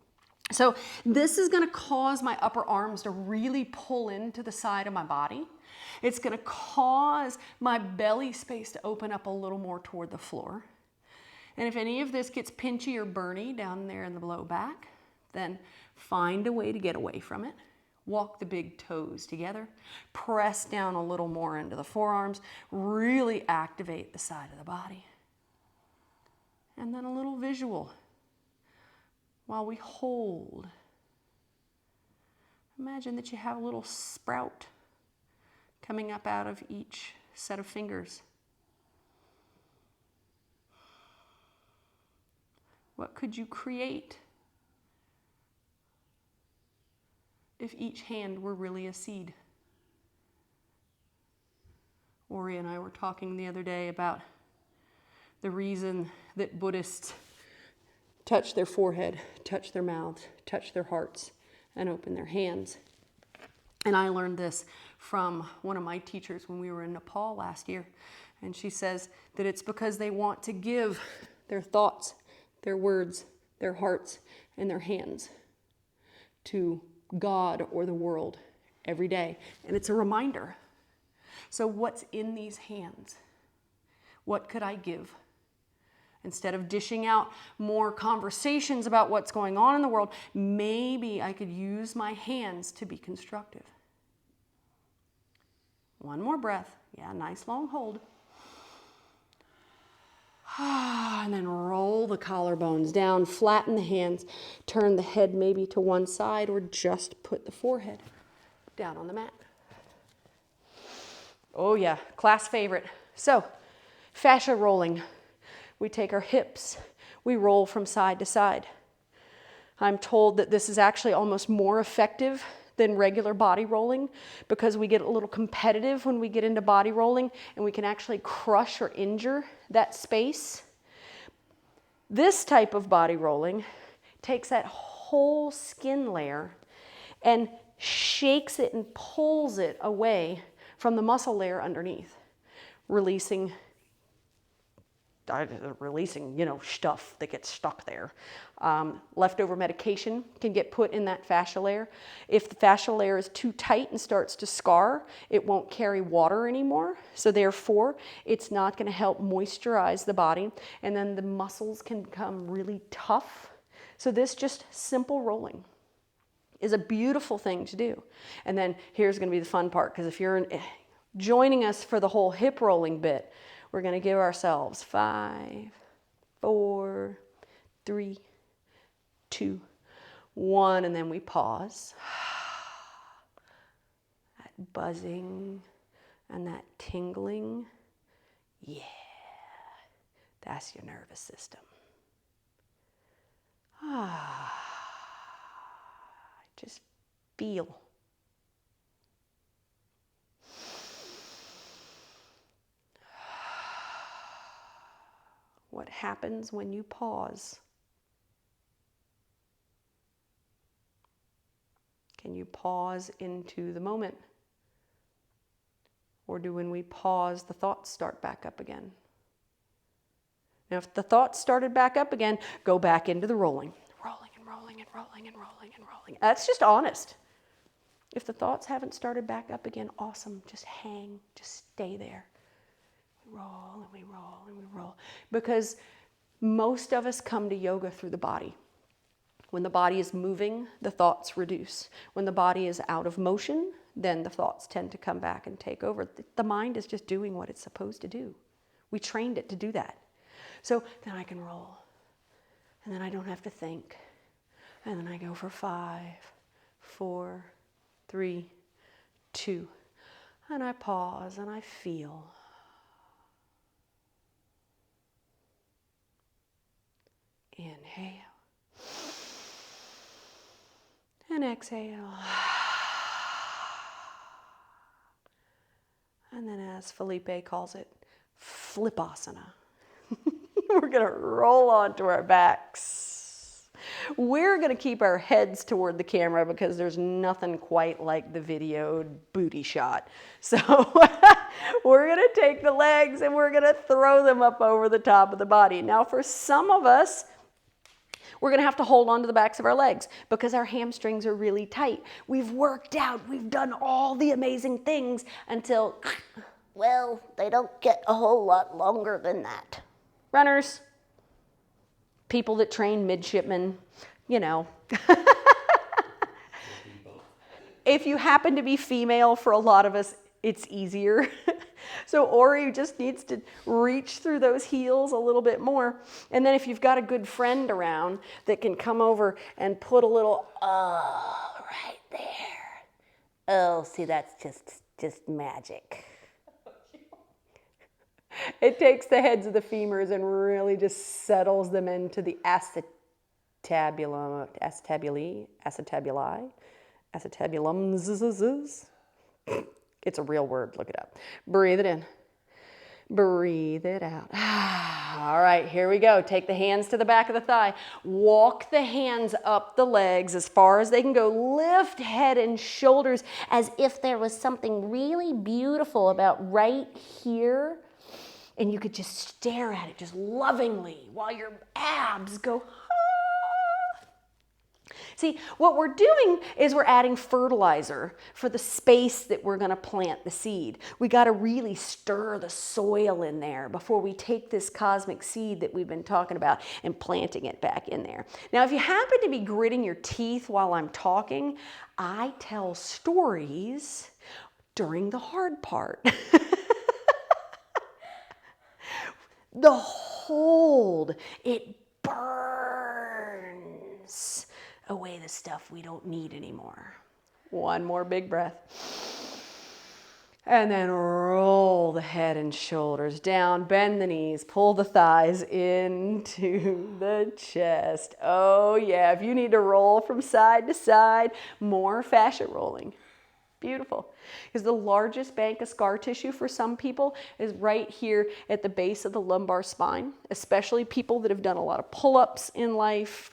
So this is going to cause my upper arms to really pull into the side of my body. It's going to cause my belly space to open up a little more toward the floor. And if any of this gets pinchy or burny down there in the low back, then find a way to get away from it. Walk the big toes together. Press down a little more into the forearms. Really activate the side of the body. And then a little visual while we hold. Imagine that you have a little sprout coming up out of each set of fingers. What could you create if each hand were really a seed? Ori and I were talking the other day about the reason that Buddhists touch their forehead, touch their mouths, touch their hearts, and open their hands. And I learned this from one of my teachers when we were in Nepal last year. And she says that it's because they want to give their thoughts, their words, their hearts, and their hands to God or the world every day. And it's a reminder. So what's in these hands? What could I give? Instead of dishing out more conversations about what's going on in the world, maybe I could use my hands to be constructive. One more breath. Yeah, nice long hold. And then roll the collarbones down, flatten the hands, turn the head maybe to one side, or just put the forehead down on the mat. Oh yeah, class favorite. So, fascia rolling. We take our hips, we roll from side to side. I'm told that this is actually almost more effective than regular body rolling because we get a little competitive when we get into body rolling and we can actually crush or injure that space. This type of body rolling takes that whole skin layer and shakes it and pulls it away from the muscle layer underneath, releasing stuff that gets stuck there. Leftover medication can get put in that fascia layer. If the fascia layer is too tight and starts to scar, it won't carry water anymore. So therefore, it's not going to help moisturize the body. And then the muscles can become really tough. So this just simple rolling is a beautiful thing to do. And then here's going to be the fun part, because if you're joining us for the whole hip rolling bit, we're going to give ourselves 5, 4, 3, 2, 1, and then we pause. That buzzing and that tingling, yeah, that's your nervous system. Just feel. What happens when you pause? Can you pause into the moment? Or do when we pause, the thoughts start back up again? Now, if the thoughts started back up again, go back into the rolling. Rolling and rolling and rolling and rolling and rolling. That's just honest. If the thoughts haven't started back up again, awesome. Just hang, just stay there. We roll and we roll and we roll. Because most of us come to yoga through the body. When the body is moving, the thoughts reduce. When the body is out of motion, then the thoughts tend to come back and take over. The mind is just doing what it's supposed to do. We trained it to do that. So then I can roll. And then I don't have to think. And then I go for 5, 4, 3, 2. And I pause and I feel. Inhale. And exhale. And then, as Felipe calls it, flipasana. We're going to roll onto our backs. We're going to keep our heads toward the camera because there's nothing quite like the videoed booty shot. So we're going to take the legs and we're going to throw them up over the top of the body. Now, for some of us, we're going to have to hold on to the backs of our legs because our hamstrings are really tight. We've worked out, we've done all the amazing things until, well, they don't get a whole lot longer than that. Runners, people that train midshipmen, you know. If you happen to be female, for a lot of us, it's easier. So Ori just needs to reach through those heels a little bit more. And then if you've got a good friend around that can come over and put a little, right there. Oh, see, that's just magic. It takes the heads of the femurs and really just settles them into the acetabulums. It's a real word, look it up. Breathe it in. Breathe it out. All right, here we go. Take the hands to the back of the thigh. Walk the hands up the legs as far as they can go. Lift head and shoulders as if there was something really beautiful about right here. And you could just stare at it just lovingly while your abs go, ah. See, what we're doing is we're adding fertilizer for the space that we're going to plant the seed. We got to really stir the soil in there before we take this cosmic seed that we've been talking about and planting it back in there. Now, if you happen to be gritting your teeth while I'm talking, I tell stories during the hard part. The hold, it burns away the stuff we don't need anymore. One more big breath. And then roll the head and shoulders down, bend the knees, pull the thighs into the chest. Oh yeah, if you need to roll from side to side, more fascia rolling. Beautiful. Because the largest bank of scar tissue for some people is right here at the base of the lumbar spine, especially people that have done a lot of pull-ups in life,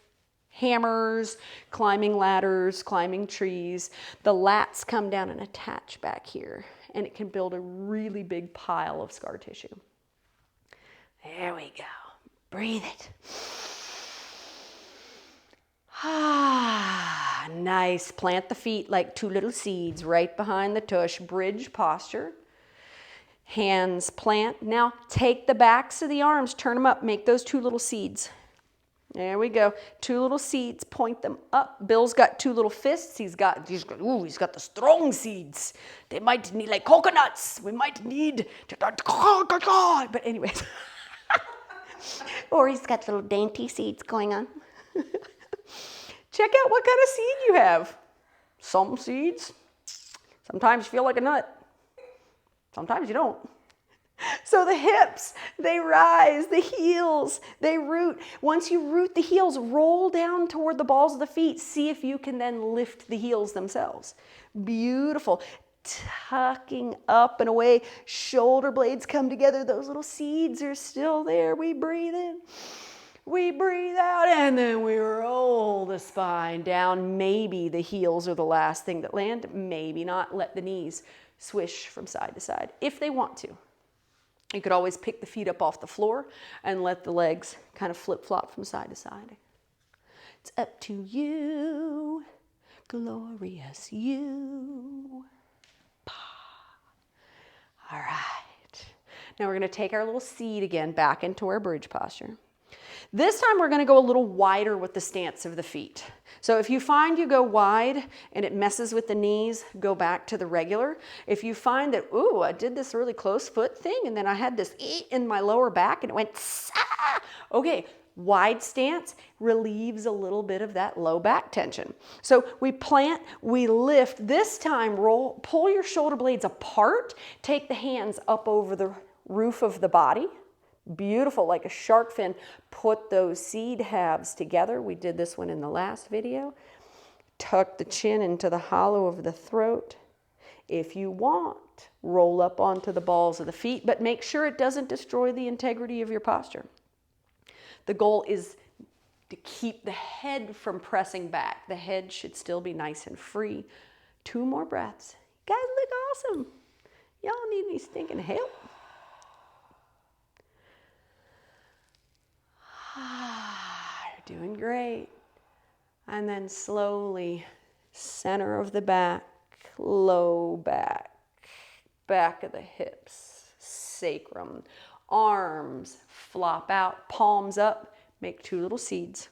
hammers, climbing ladders, climbing trees. The lats come down and attach back here, and it can build a really big pile of scar tissue. There we go. Breathe it. Ah, nice. Plant the feet like two little seeds right behind the tush. Bridge posture. Hands plant. Now take the backs of the arms, turn them up, make those two little seeds. There we go. Two little seeds, point them up. Bill's got two little fists. He's got the strong seeds. They might need like coconuts. We might need to, but anyways. Or he's got little dainty seeds going on. Check out what kind of seed you have. Some seeds, sometimes you feel like a nut. Sometimes you don't. So the hips, they rise, the heels, they root. Once you root the heels, roll down toward the balls of the feet. See if you can then lift the heels themselves. Beautiful. Tucking up and away, shoulder blades come together. Those little seeds are still there. We breathe in. We breathe out, and then we roll the spine down. Maybe the heels are the last thing that land. Maybe not. Let the knees swish from side to side if they want to. You could always pick the feet up off the floor and let the legs kind of flip-flop from side to side. It's up to you, glorious you. All right. Now we're going to take our little seed again back into our bridge posture. This time we're going to go a little wider with the stance of the feet. So if you find you go wide and it messes with the knees, go back to the regular. If you find that, ooh, I did this really close foot thing and then I had this in my lower back and it went, okay, wide stance relieves a little bit of that low back tension. So we plant, we lift. This time pull your shoulder blades apart, take the hands up over the roof of the body. Beautiful, like a shark fin. Put those seed halves together. We did this one in the last video. Tuck the chin into the hollow of the throat. If you want, roll up onto the balls of the feet, but make sure it doesn't destroy the integrity of your posture. The goal is to keep the head from pressing back. The head should still be nice and free. 2 more breaths. You guys look awesome. Y'all need any stinking help? You're doing great. And then slowly, center of the back, low back, back of the hips, sacrum, arms flop out, palms up, make 2 little seeds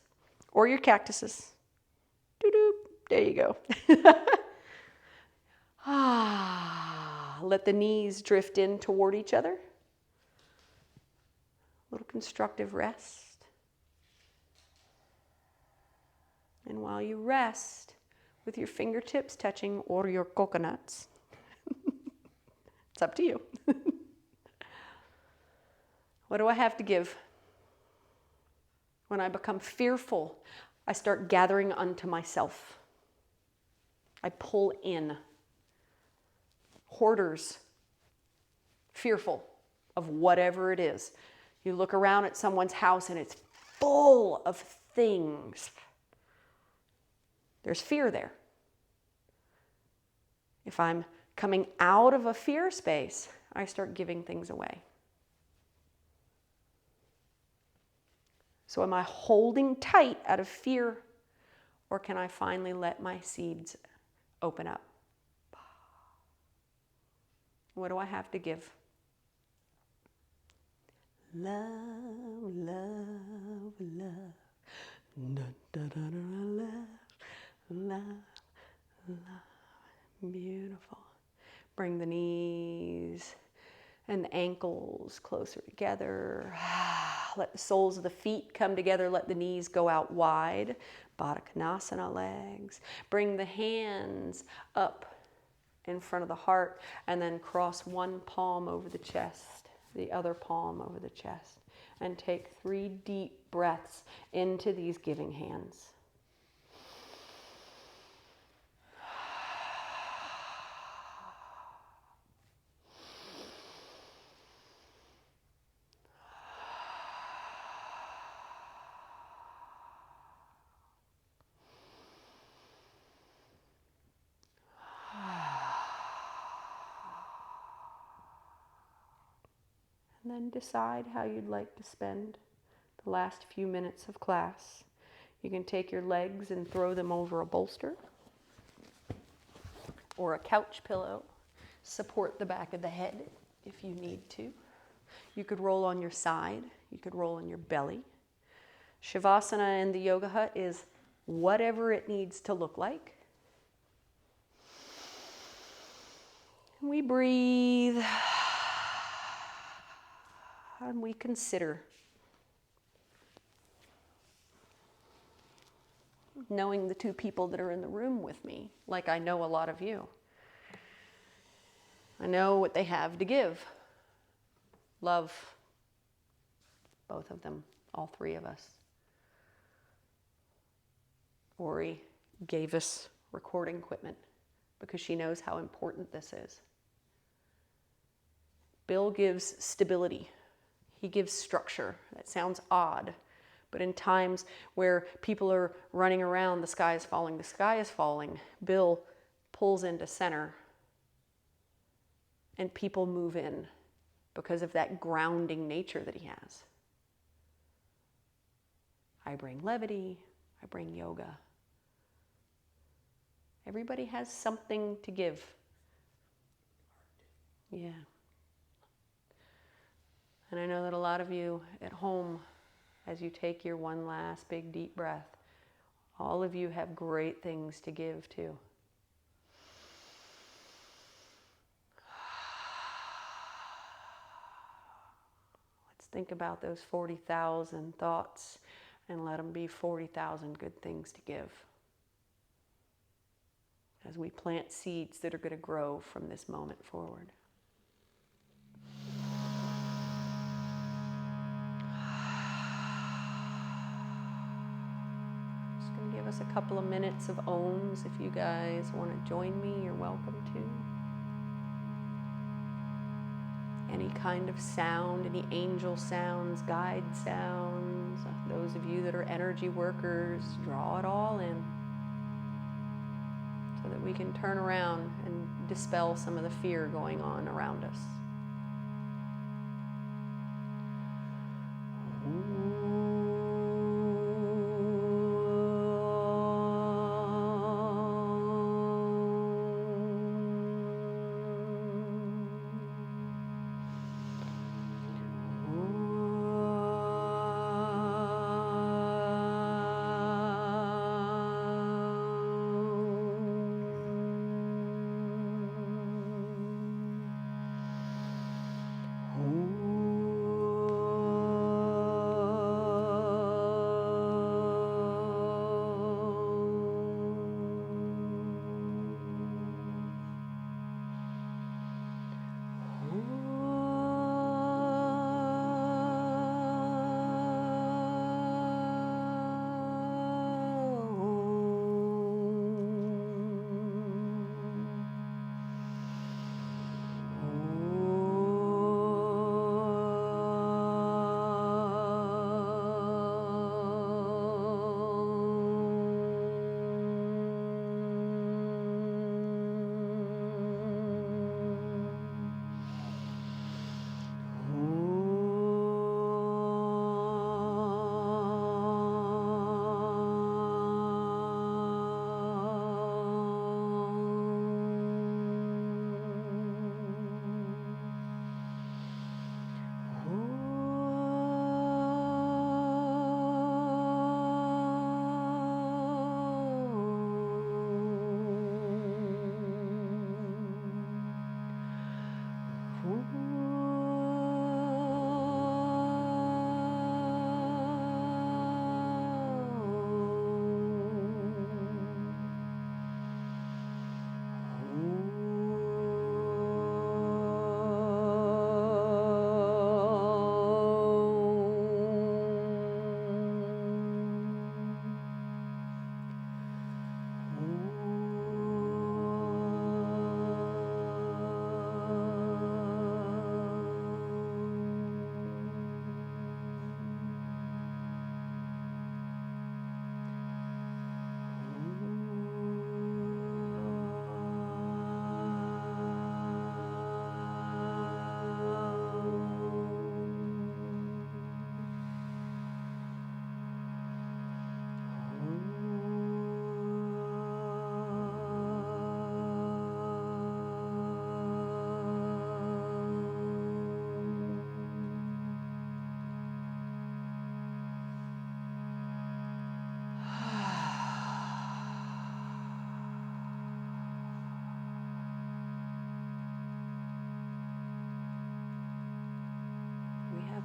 or your cactuses. Doo-doo. There you go. Let the knees drift in toward each other. Little constructive rest. And while you rest, with your fingertips touching or your coconuts, it's up to you. What do I have to give? When I become fearful, I start gathering unto myself. I pull in. Hoarders, fearful. of whatever it is. You look around at someone's house and it's full of things. There's fear there. If I'm coming out of a fear space, I start giving things away. So am I holding tight out of fear, or can I finally let my seeds open up? What do I have to give? Love, love, love. Da, da, da, da, love, love, love. Beautiful. Bring the knees and the ankles closer together. Let the soles of the feet come together. Let the knees go out wide. Baddha Konasana legs. Bring the hands up in front of the heart and then cross one palm over the chest, the other palm over the chest. And take 3 deep breaths into these giving hands. And then decide how you'd like to spend the last few minutes of class. You can take your legs and throw them over a bolster or a couch pillow. Support the back of the head if you need to. You could roll on your side. You could roll on your belly. Shavasana in the yoga hut is whatever it needs to look like. We breathe. And we consider. Knowing the 2 people that are in the room with me, like I know a lot of you. I know what they have to give. Love. Both of them, all 3 of us. Ori gave us recording equipment because she knows how important this is. Bill gives stability. He gives structure. That sounds odd. But in times where people are running around, the sky is falling, Bill pulls into center and people move in because of that grounding nature that he has. I bring levity, I bring yoga. Everybody has something to give. Yeah. And I know that a lot of you at home, as you take your one last big deep breath, all of you have great things to give too. Let's think about those 40,000 thoughts and let them be 40,000 good things to give as we plant seeds that are going to grow from this moment forward. Give us a couple of minutes of ohms. If you guys want to join me, you're welcome to. Any kind of sound, any angel sounds, guide sounds. Those of you that are energy workers, draw it all in so that we can turn around and dispel some of the fear going on around us.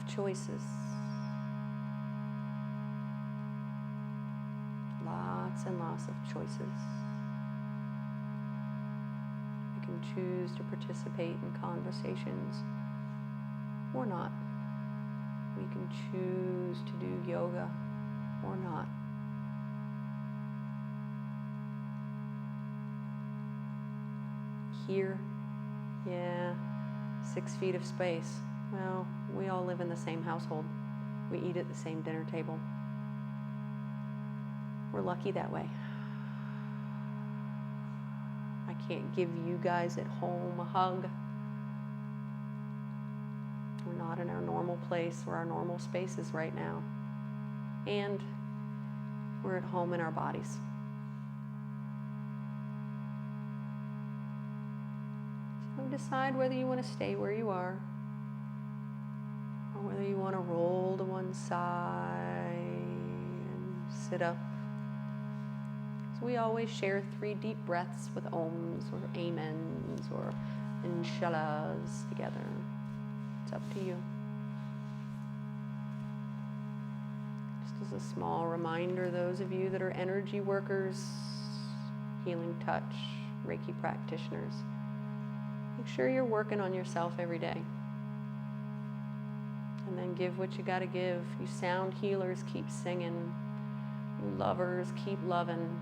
choices. Lots and lots of choices. We can choose to participate in conversations or not. We can choose to do yoga or not. Here, yeah, 6 feet of space. Well, we all live in the same household. We eat at the same dinner table. We're lucky that way. I can't give you guys at home a hug. We're not in our normal place or our normal spaces right now. And we're at home in our bodies. So decide whether you want to stay where you are or whether you want to roll to one side and sit up. So we always share 3 deep breaths with ohms or amens or inshallahs together. It's up to you. Just as a small reminder, those of you that are energy workers, healing touch, Reiki practitioners, make sure you're working on yourself every day. And then give what you gotta give. You sound healers, keep singing. You lovers, keep loving.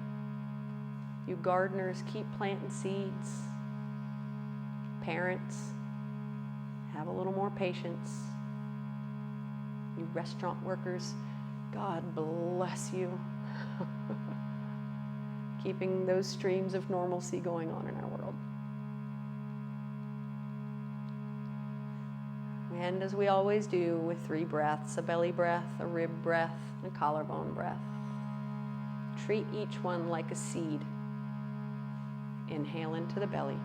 You gardeners, keep planting seeds. Parents, have a little more patience. You restaurant workers, God bless you. Keeping those streams of normalcy going on in our world. And as we always do with 3 breaths, a belly breath, a rib breath, and a collarbone breath. Treat each one like a seed. Inhale into the belly.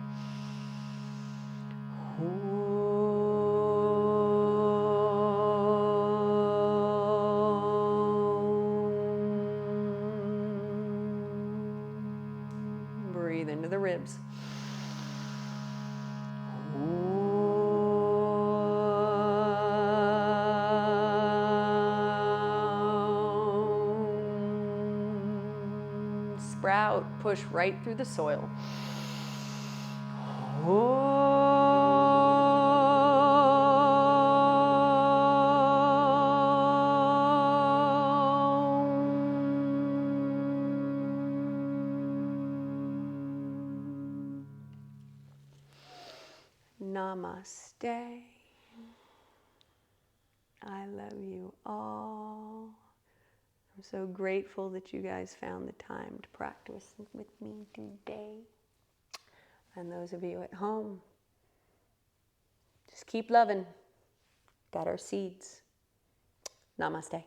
Breathe into the ribs. Sprout, push right through the soil. Namaste. I love you all. I'm so grateful that you guys found the time to practice with me today. And those of you at home, just keep loving. Got our seeds. Namaste.